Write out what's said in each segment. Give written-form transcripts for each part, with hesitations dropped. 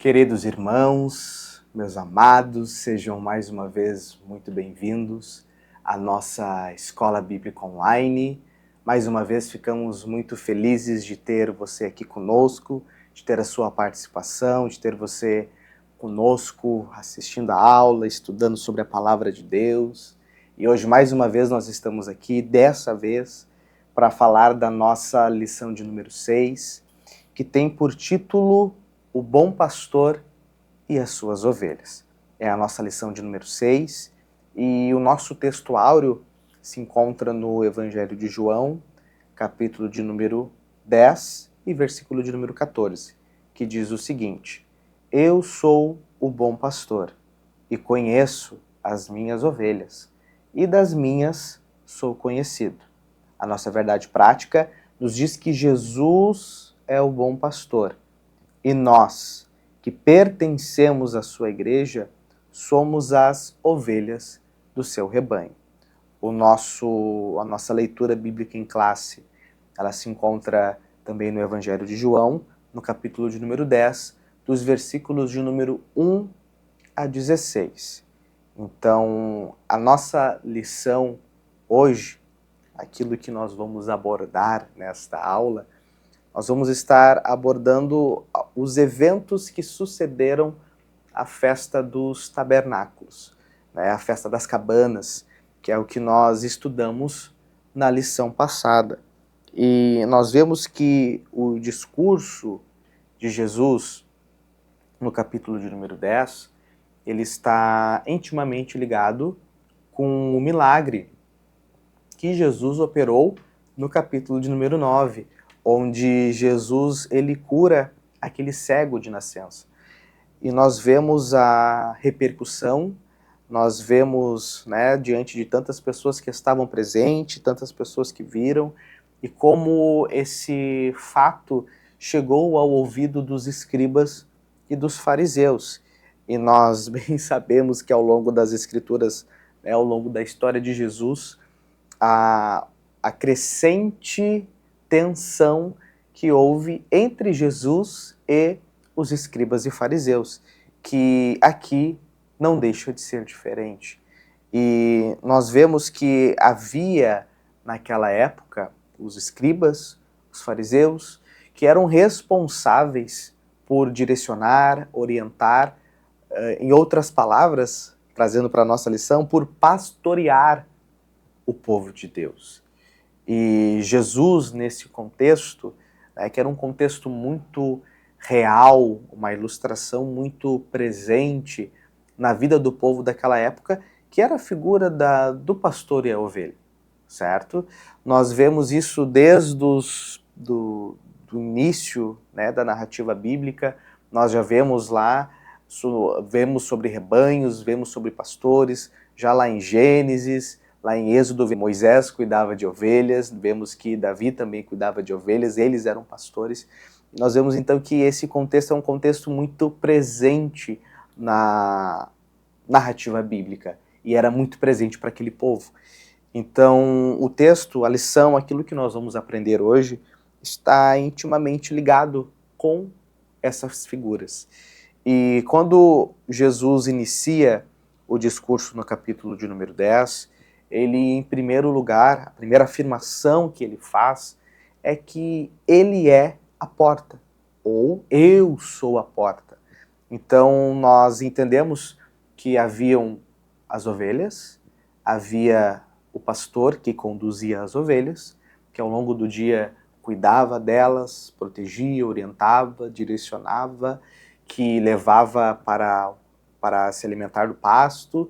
Queridos irmãos, meus amados, sejam mais uma vez muito bem-vindos à nossa Escola Bíblica Online. Mais uma vez ficamos muito felizes de ter você aqui conosco, de ter a sua participação, de ter você conosco assistindo a aula, estudando sobre a Palavra de Deus. E hoje, mais uma vez, nós estamos aqui, dessa vez, para falar da nossa lição de número 6, que tem por título O Bom Pastor e as Suas Ovelhas. É a nossa lição de número 6 e o nosso texto áureo se encontra no Evangelho de João, capítulo de número 10 e versículo de número 14, que diz o seguinte: Eu sou o bom pastor e conheço as minhas ovelhas, e das minhas sou conhecido. A nossa verdade prática nos diz que Jesus é o bom pastor e nós, que pertencemos à sua igreja, somos as ovelhas do seu rebanho. A nossa leitura bíblica em classe, ela se encontra também no Evangelho de João, no capítulo de número 10, dos versículos de número 1 a 16. Então, a nossa lição hoje, aquilo que nós vamos abordar nesta aula, nós vamos estar abordando os eventos que sucederam à festa dos tabernáculos, né? A festa das cabanas, que é o que nós estudamos na lição passada. E nós vemos que o discurso de Jesus, no capítulo de número 10, ele está intimamente ligado com o milagre que Jesus operou no capítulo de número 9, onde Jesus ele cura aquele cego de nascença. E nós vemos a repercussão, nós vemos, né, diante de tantas pessoas que estavam presentes, tantas pessoas que viram, e como esse fato chegou ao ouvido dos escribas e dos fariseus. E nós bem sabemos que ao longo das escrituras, né, ao longo da história de Jesus, a crescente tensão que houve entre Jesus e os escribas e fariseus, que aqui não deixa de ser diferente. E nós vemos que havia, naquela época, os escribas, os fariseus, que eram responsáveis por direcionar, orientar, em outras palavras, trazendo para a nossa lição, por pastorear o povo de Deus. E Jesus, nesse contexto, né, que era um contexto muito real, uma ilustração muito presente na vida do povo daquela época, que era a figura do pastor e a ovelha, certo? Nós vemos isso desde do início, né, da narrativa bíblica. Nós já vemos lá, vemos sobre rebanhos, vemos sobre pastores, já lá em Gênesis. Lá em Êxodo, Moisés cuidava de ovelhas, vemos que Davi também cuidava de ovelhas, eles eram pastores. E nós vemos então que esse contexto é um contexto muito presente na narrativa bíblica, e era muito presente para aquele povo. Então, o texto, a lição, aquilo que nós vamos aprender hoje, está intimamente ligado com essas figuras. E quando Jesus inicia o discurso no capítulo de número 10, ele, em primeiro lugar, a primeira afirmação que ele faz é que ele é a porta, ou eu sou a porta. Então, nós entendemos que haviam as ovelhas, havia o pastor que conduzia as ovelhas, que ao longo do dia cuidava delas, protegia, orientava, direcionava, que levava para se alimentar do pasto,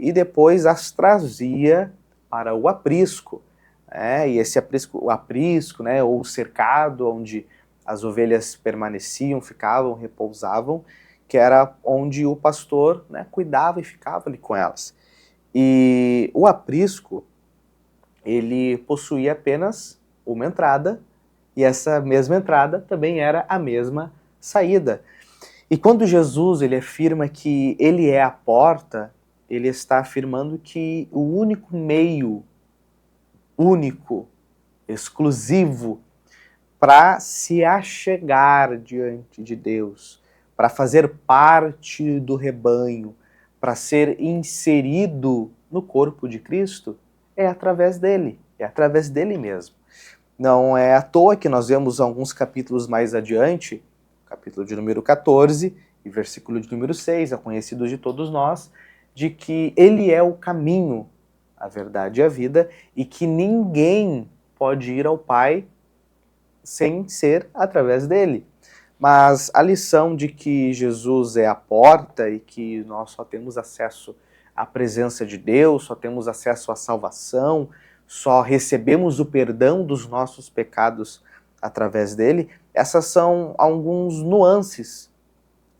e depois as trazia para o aprisco, e esse o aprisco, né, ou o cercado, onde as ovelhas permaneciam, ficavam, repousavam, que era onde o pastor, né, cuidava e ficava ali com elas. E o aprisco, ele possuía apenas uma entrada, e essa mesma entrada também era a mesma saída. E quando Jesus ele afirma que ele é a porta, ele está afirmando que o único meio, único, exclusivo, para se achegar diante de Deus, para fazer parte do rebanho, para ser inserido no corpo de Cristo, é através dele mesmo. Não é à toa que nós vemos alguns capítulos mais adiante, capítulo de número 14 e versículo de número 6, é conhecido de todos nós, de que ele é o caminho, a verdade e a vida, e que ninguém pode ir ao Pai sem ser através dele. Mas a lição de que Jesus é a porta e que nós só temos acesso à presença de Deus, só temos acesso à salvação, só recebemos o perdão dos nossos pecados através dele, essas são alguns nuances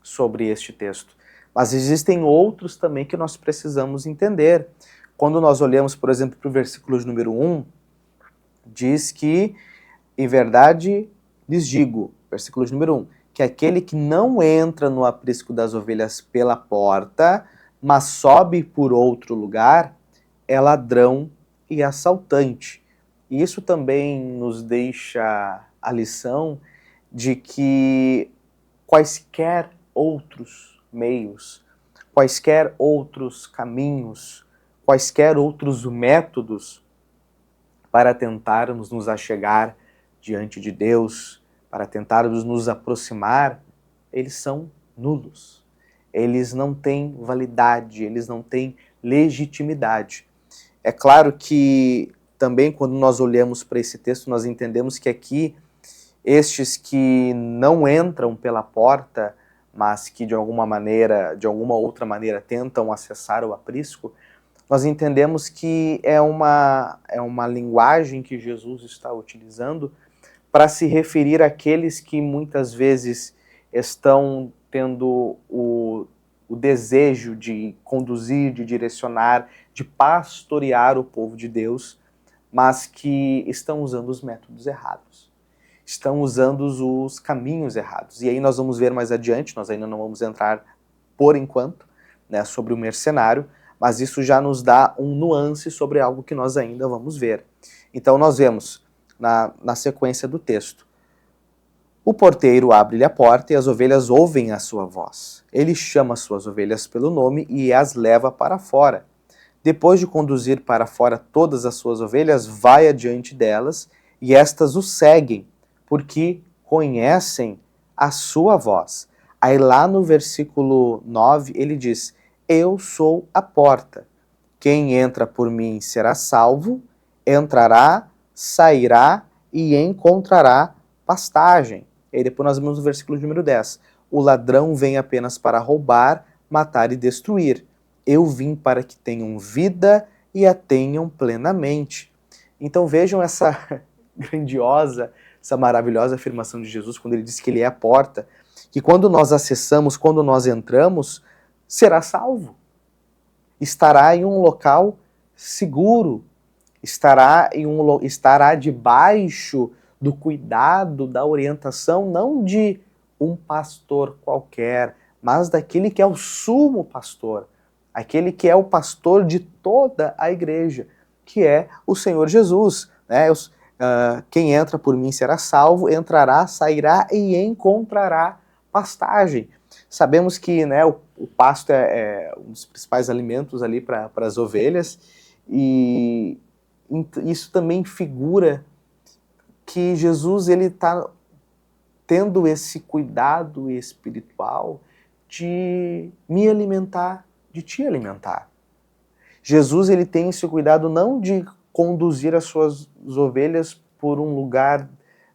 sobre este texto. Mas existem outros também que nós precisamos entender. Quando nós olhamos, por exemplo, para o versículo de número 1, diz que, em verdade, lhes digo, versículo de número 1, que aquele que não entra no aprisco das ovelhas pela porta, mas sobe por outro lugar, é ladrão e assaltante. E isso também nos deixa a lição de que quaisquer outros meios, quaisquer outros caminhos, quaisquer outros métodos para tentarmos nos achegar diante de Deus, para tentarmos nos aproximar, eles são nulos. Eles não têm validade, eles não têm legitimidade. É claro que também quando nós olhamos para esse texto, nós entendemos que aqui estes que não entram pela porta, mas que de alguma outra maneira tentam acessar o aprisco, nós entendemos que é uma linguagem que Jesus está utilizando para se referir àqueles que muitas vezes estão tendo o desejo de conduzir, de direcionar, de pastorear o povo de Deus, mas que estão usando os métodos errados, estão usando os caminhos errados. E aí nós vamos ver mais adiante, nós ainda não vamos entrar por enquanto, né, sobre o mercenário, mas isso já nos dá um nuance sobre algo que nós ainda vamos ver. Então nós vemos, na sequência do texto, o porteiro abre-lhe a porta e as ovelhas ouvem a sua voz. Ele chama as suas ovelhas pelo nome e as leva para fora. Depois de conduzir para fora todas as suas ovelhas, vai adiante delas e estas o seguem, porque conhecem a sua voz. Aí lá no versículo 9 ele diz: eu sou a porta. Quem entra por mim será salvo, entrará, sairá e encontrará pastagem. E aí depois nós vemos o versículo de número 10. O ladrão vem apenas para roubar, matar e destruir. Eu vim para que tenham vida e a tenham plenamente. Então vejam essa grandiosa, essa maravilhosa afirmação de Jesus quando ele diz que ele é a porta, que quando nós acessamos, quando nós entramos, será salvo. Estará em um local seguro, estará debaixo do cuidado, da orientação, não de um pastor qualquer, mas daquele que é o sumo pastor, aquele que é o pastor de toda a igreja, que é o Senhor Jesus. Né? Quem entra por mim será salvo, entrará, sairá e encontrará pastagem. Sabemos que, né, o pasto é um dos principais alimentos ali para as ovelhas, e isso também figura que Jesus está tendo esse cuidado espiritual de me alimentar, de te alimentar. Jesus ele tem esse cuidado não de conduzir as suas ovelhas por um lugar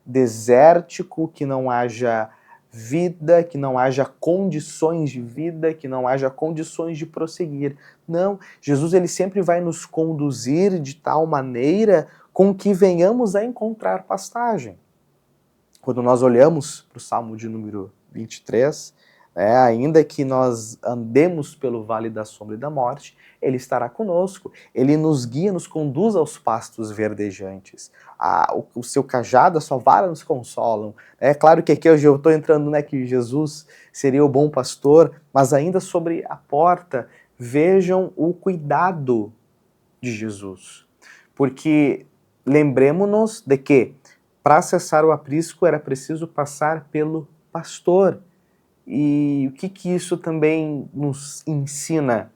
desértico, que não haja vida, que não haja condições de vida, que não haja condições de prosseguir. Não, Jesus ele sempre vai nos conduzir de tal maneira com que venhamos a encontrar pastagem. Quando nós olhamos para o Salmo de número 23, ainda que nós andemos pelo vale da sombra e da morte, ele estará conosco, ele nos guia, nos conduz aos pastos verdejantes. O seu cajado, a sua vara nos consolam. É claro que aqui hoje eu estou entrando, né, que Jesus seria o bom pastor, mas ainda sobre a porta, vejam o cuidado de Jesus. Porque lembremos-nos de que para acessar o aprisco era preciso passar pelo pastor. E o que isso também nos ensina?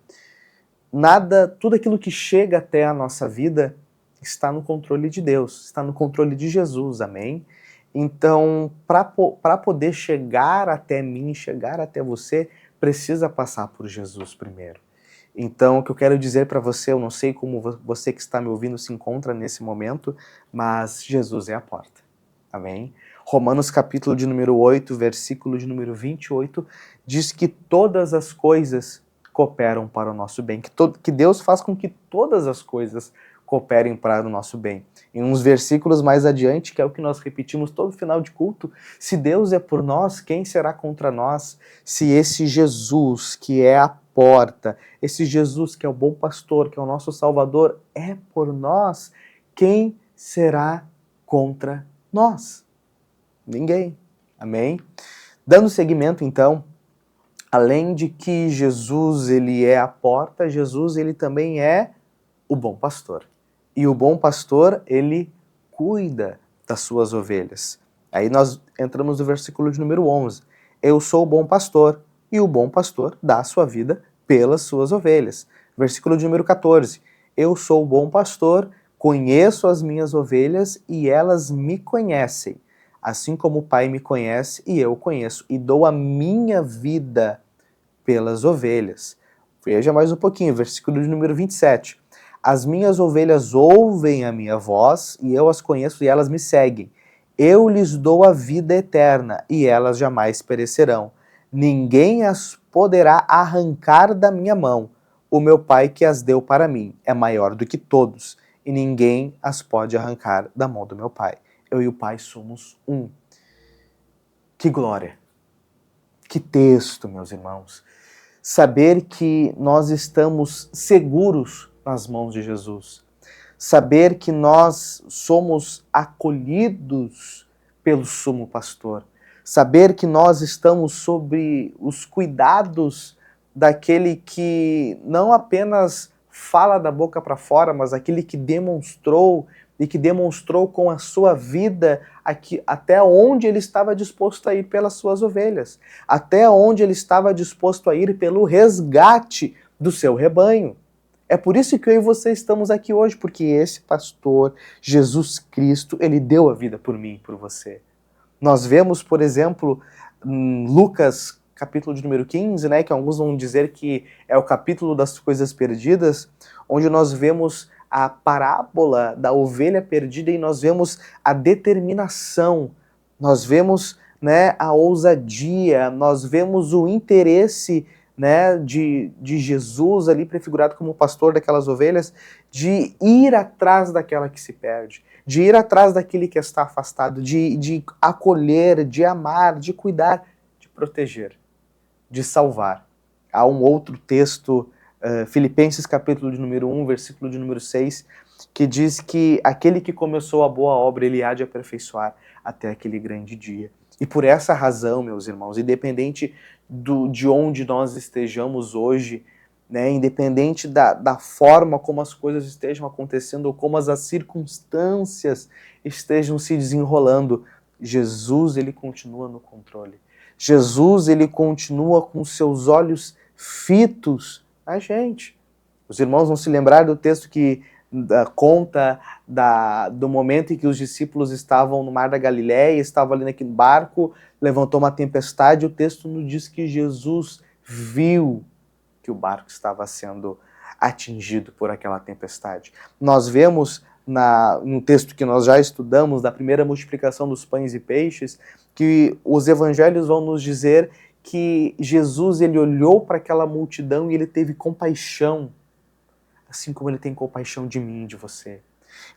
Tudo aquilo que chega até a nossa vida está no controle de Deus, está no controle de Jesus, amém? Então, para poder chegar até mim, chegar até você, precisa passar por Jesus primeiro. Então, o que eu quero dizer para você, eu não sei como você que está me ouvindo se encontra nesse momento, mas Jesus é a porta, amém? Romanos capítulo de número 8, versículo de número 28, diz que todas as coisas cooperam para o nosso bem, que Deus faz com que todas as coisas cooperem para o nosso bem. Em uns versículos mais adiante, que é o que nós repetimos todo final de culto, se Deus é por nós, quem será contra nós? Se esse Jesus, que é a porta, esse Jesus que é o bom pastor, que é o nosso Salvador, é por nós, quem será contra nós? Ninguém. Amém? Dando seguimento, então, além de que Jesus ele é a porta, Jesus ele também é o bom pastor. E o bom pastor, ele cuida das suas ovelhas. Aí nós entramos no versículo de número 11. Eu sou o bom pastor, e o bom pastor dá a sua vida pelas suas ovelhas. Versículo de número 14. Eu sou o bom pastor, conheço as minhas ovelhas e elas me conhecem. Assim como o Pai me conhece e eu conheço, e dou a minha vida pelas ovelhas. Veja mais um pouquinho, versículo de número 27. As minhas ovelhas ouvem a minha voz, e eu as conheço e elas me seguem. Eu lhes dou a vida eterna, e elas jamais perecerão. Ninguém as poderá arrancar da minha mão. O meu Pai que as deu para mim é maior do que todos, e ninguém as pode arrancar da mão do meu Pai. Eu e o Pai somos um. Que glória! Que texto, meus irmãos! Saber que nós estamos seguros nas mãos de Jesus. Saber que nós somos acolhidos pelo sumo pastor. Saber que nós estamos sob os cuidados daquele que não apenas fala da boca para fora, mas aquele que demonstrou e que demonstrou com a sua vida até onde ele estava disposto a ir pelas suas ovelhas, até onde ele estava disposto a ir pelo resgate do seu rebanho. É por isso que eu e você estamos aqui hoje, porque esse pastor, Jesus Cristo, ele deu a vida por mim e por você. Nós vemos, por exemplo, Lucas, capítulo de número 15, né, que alguns vão dizer que é o capítulo das coisas perdidas, onde nós vemos a parábola da ovelha perdida e nós vemos a determinação, nós vemos, né, a ousadia, nós vemos o interesse, né, de Jesus ali prefigurado como pastor daquelas ovelhas, de ir atrás daquela que se perde, de ir atrás daquele que está afastado, de acolher, de amar, de cuidar, de proteger, de salvar. Há um outro texto, Filipenses capítulo de número 1, versículo de número 6, que diz que aquele que começou a boa obra, ele há de aperfeiçoar até aquele grande dia. E por essa razão, meus irmãos, independente de onde nós estejamos hoje, né, independente da forma como as coisas estejam acontecendo ou como as circunstâncias estejam se desenrolando, Jesus ele continua no controle. Jesus ele continua com seus olhos fitos na gente. Os irmãos vão se lembrar do texto que conta do momento em que os discípulos estavam no mar da Galileia, estavam ali naquele barco, levantou uma tempestade, o texto nos diz que Jesus viu que o barco estava sendo atingido por aquela tempestade. Nós vemos no texto que nós já estudamos, da primeira multiplicação dos pães e peixes, que os evangelhos vão nos dizer que Jesus ele olhou para aquela multidão e ele teve compaixão, assim como ele tem compaixão de mim e de você.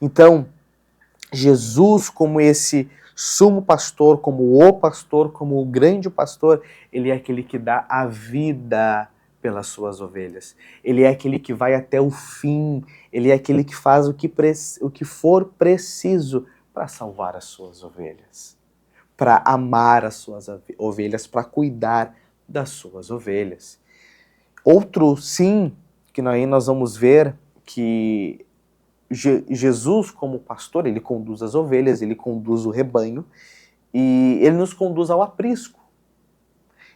Então, Jesus, como esse sumo pastor, como o grande pastor, ele é aquele que dá a vida pelas suas ovelhas. Ele é aquele que vai até o fim, ele é aquele que faz o que for preciso para salvar as suas ovelhas, para amar as suas ovelhas, para cuidar das suas ovelhas. Outro sim, que aí nós vamos ver que Jesus, como pastor, ele conduz as ovelhas, ele conduz o rebanho e ele nos conduz ao aprisco.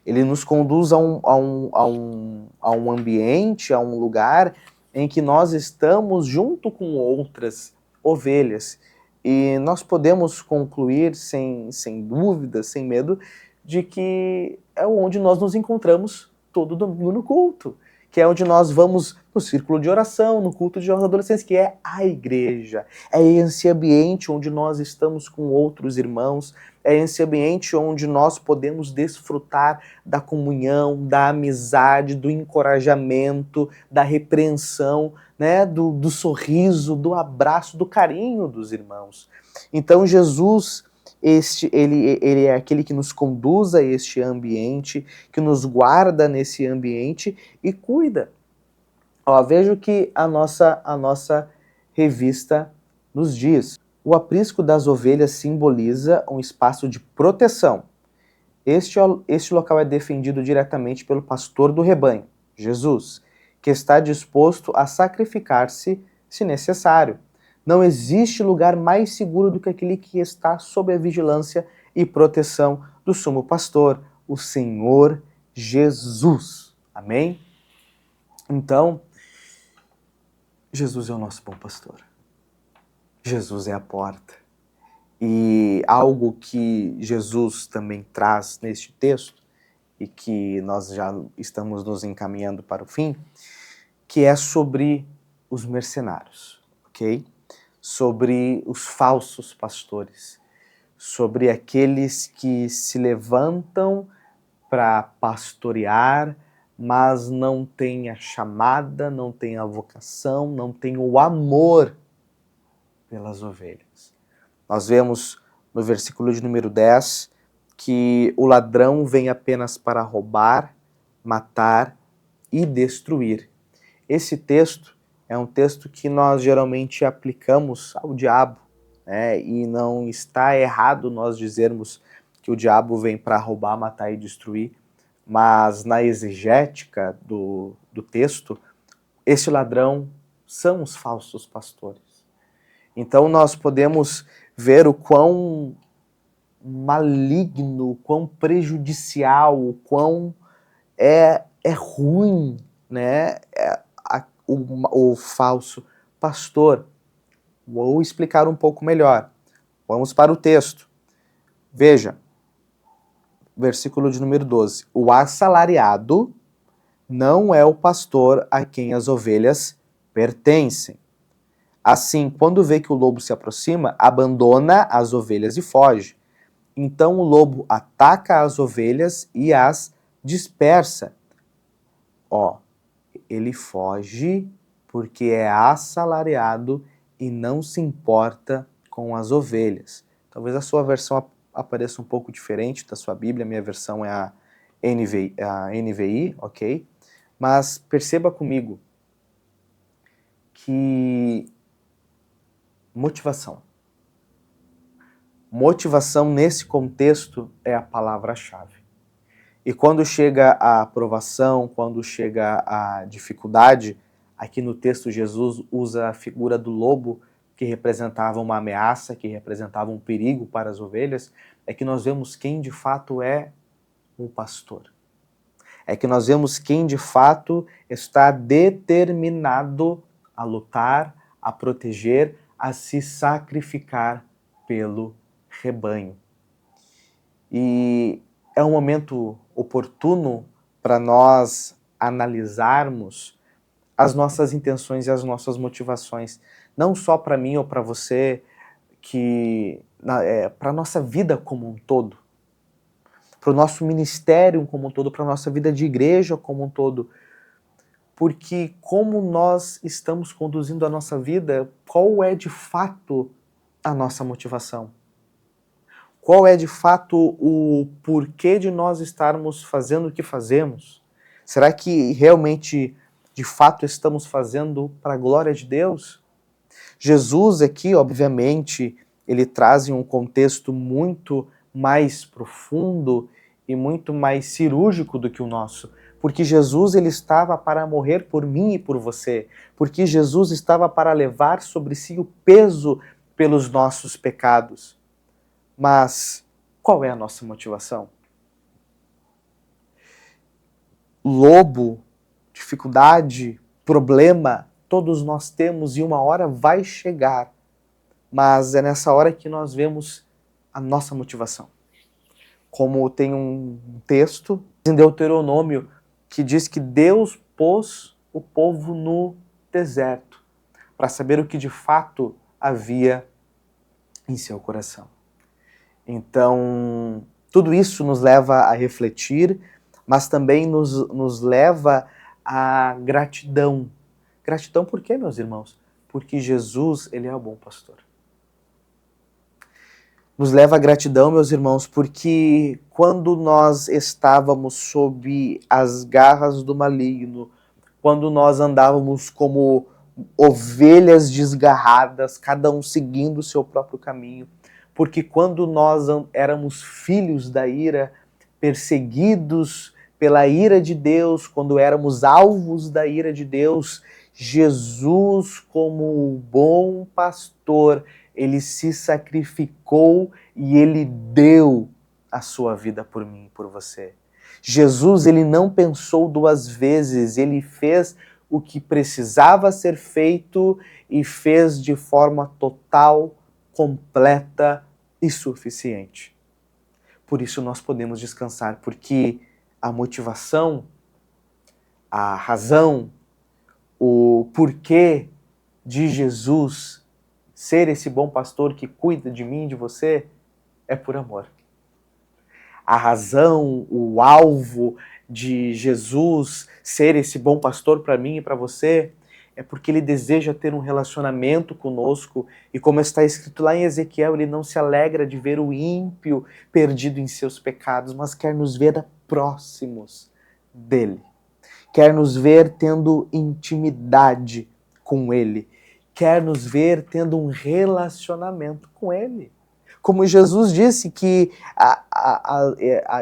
Ele nos conduz a um ambiente, a um lugar em que nós estamos junto com outras ovelhas. E nós podemos concluir, sem dúvida, sem medo, de que é onde nós nos encontramos todo domingo no culto, que é onde nós vamos no círculo de oração, no culto de jovens adolescentes, que é a igreja. É esse ambiente onde nós estamos com outros irmãos, é esse ambiente onde nós podemos desfrutar da comunhão, da amizade, do encorajamento, da repreensão, né, do sorriso, do abraço, do carinho dos irmãos. Então Jesus, ele é aquele que nos conduz a este ambiente, que nos guarda nesse ambiente e cuida. Ó, veja o que a nossa revista nos diz. O aprisco das ovelhas simboliza um espaço de proteção. Este local é defendido diretamente pelo pastor do rebanho, Jesus, que está disposto a sacrificar-se se necessário. Não existe lugar mais seguro do que aquele que está sob a vigilância e proteção do sumo pastor, o Senhor Jesus. Amém? Então, Jesus é o nosso bom pastor. Jesus é a porta. E algo que Jesus também traz neste texto, e que nós já estamos nos encaminhando para o fim, que é sobre os mercenários, ok? Sobre os falsos pastores, sobre aqueles que se levantam para pastorear, mas não têm a chamada, não têm a vocação, não têm o amor pelas ovelhas. Nós vemos no versículo de número 10 que o ladrão vem apenas para roubar, matar e destruir. Esse texto é um texto que nós geralmente aplicamos ao diabo, né? E não está errado nós dizermos que o diabo vem para roubar, matar e destruir, mas na exegética do texto, esse ladrão são os falsos pastores. Então nós podemos ver o quão maligno, o quão prejudicial, o quão é ruim, né, o falso pastor. Vou explicar um pouco melhor. Vamos para o texto. Veja, versículo de número 12. O assalariado não é o pastor a quem as ovelhas pertencem. Assim, quando vê que o lobo se aproxima, abandona as ovelhas e foge. Então o lobo ataca as ovelhas e as dispersa. Ó, ele foge porque é assalariado e não se importa com as ovelhas. Talvez a sua versão apareça um pouco diferente da sua Bíblia, minha versão é a NVI, ok? Mas perceba comigo que motivação nesse contexto é a palavra-chave. E quando chega a aprovação, quando chega a dificuldade, aqui no texto Jesus usa a figura do lobo, que representava uma ameaça, que representava um perigo para as ovelhas, é que nós vemos quem de fato é o pastor. É que nós vemos quem de fato está determinado a lutar, a proteger, a se sacrificar pelo rebanho. E é um momento oportuno para nós analisarmos as nossas intenções e as nossas motivações, não só para mim ou para você, para a nossa vida como um todo, para o nosso ministério como um todo, para a nossa vida de igreja como um todo, porque como nós estamos conduzindo a nossa vida, qual é de fato a nossa motivação? Qual é de fato o porquê de nós estarmos fazendo o que fazemos? Será que realmente, de fato, estamos fazendo para a glória de Deus? Jesus aqui, obviamente, ele traz em um contexto muito mais profundo e muito mais cirúrgico do que o nosso. Porque Jesus ele estava para morrer por mim e por você. Porque Jesus estava para levar sobre si o peso pelos nossos pecados. Mas qual é a nossa motivação? lobo, dificuldade, problema, todos nós temos e uma hora vai chegar. Mas é nessa hora que nós vemos a nossa motivação. Como tem um texto em Deuteronômio que diz que Deus pôs o povo no deserto para saber o que de fato havia em seu coração. Então, tudo isso nos leva a refletir, mas também nos leva à gratidão. Gratidão por quê, meus irmãos? Porque Jesus, ele é o bom pastor. Nos leva à gratidão, meus irmãos, porque quando nós estávamos sob as garras do maligno, quando nós andávamos como ovelhas desgarradas, cada um seguindo o seu próprio caminho, porque quando nós éramos filhos da ira, perseguidos pela ira de Deus, quando éramos alvos da ira de Deus, Jesus, como o bom pastor, ele se sacrificou e ele deu a sua vida por mim e por você. Jesus, ele não pensou duas vezes, ele fez o que precisava ser feito e fez de forma total, completa e suficiente. Por isso nós podemos descansar, porque a motivação, a razão, o porquê de Jesus ser esse bom pastor que cuida de mim e de você é por amor. A razão, o alvo de Jesus ser esse bom pastor para mim e para você é porque ele deseja ter um relacionamento conosco e, como está escrito lá em Ezequiel, ele não se alegra de ver o ímpio perdido em seus pecados, mas quer nos ver próximos dele. Quer nos ver tendo intimidade com ele. Quer nos ver tendo um relacionamento com ele. Como Jesus disse que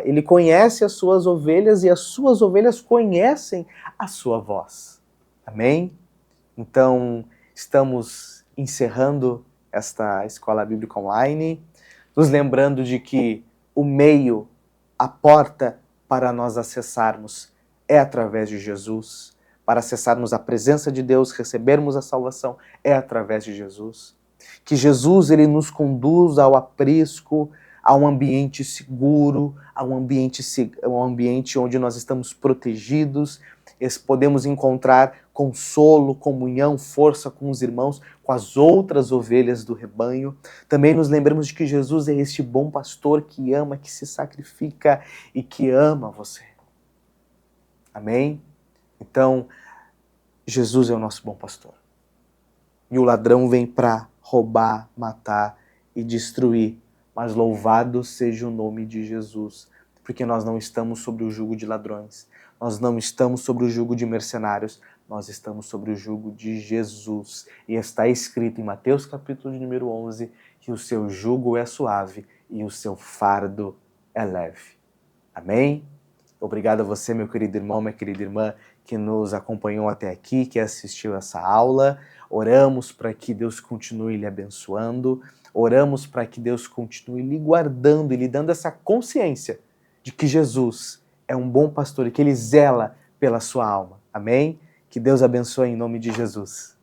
ele conhece as suas ovelhas e as suas ovelhas conhecem a sua voz. Amém? Então, estamos encerrando esta Escola Bíblica Online, nos lembrando de que o meio, a porta para nós acessarmos é através de Jesus. Para acessarmos a presença de Deus, recebermos a salvação, é através de Jesus. Que Jesus, ele nos conduz ao aprisco, a um ambiente seguro, a um ambiente onde nós estamos protegidos, podemos encontrar consolo, comunhão, força com os irmãos, com as outras ovelhas do rebanho. Também nos lembramos de que Jesus é este bom pastor que ama, que se sacrifica e que ama você. Amém? Então, Jesus é o nosso bom pastor. E o ladrão vem para roubar, matar e destruir. Mas louvado seja o nome de Jesus, porque nós não estamos sobre o jugo de ladrões, nós não estamos sobre o jugo de mercenários, nós estamos sobre o jugo de Jesus. E está escrito em Mateus capítulo de número 11, que o seu jugo é suave e o seu fardo é leve. Amém? Obrigado a você, meu querido irmão, minha querida irmã, que nos acompanhou até aqui, que assistiu essa aula. Oramos para que Deus continue lhe abençoando, oramos para que Deus continue lhe guardando e lhe dando essa consciência de que Jesus é um bom pastor e que ele zela pela sua alma. Amém? Que Deus abençoe em nome de Jesus.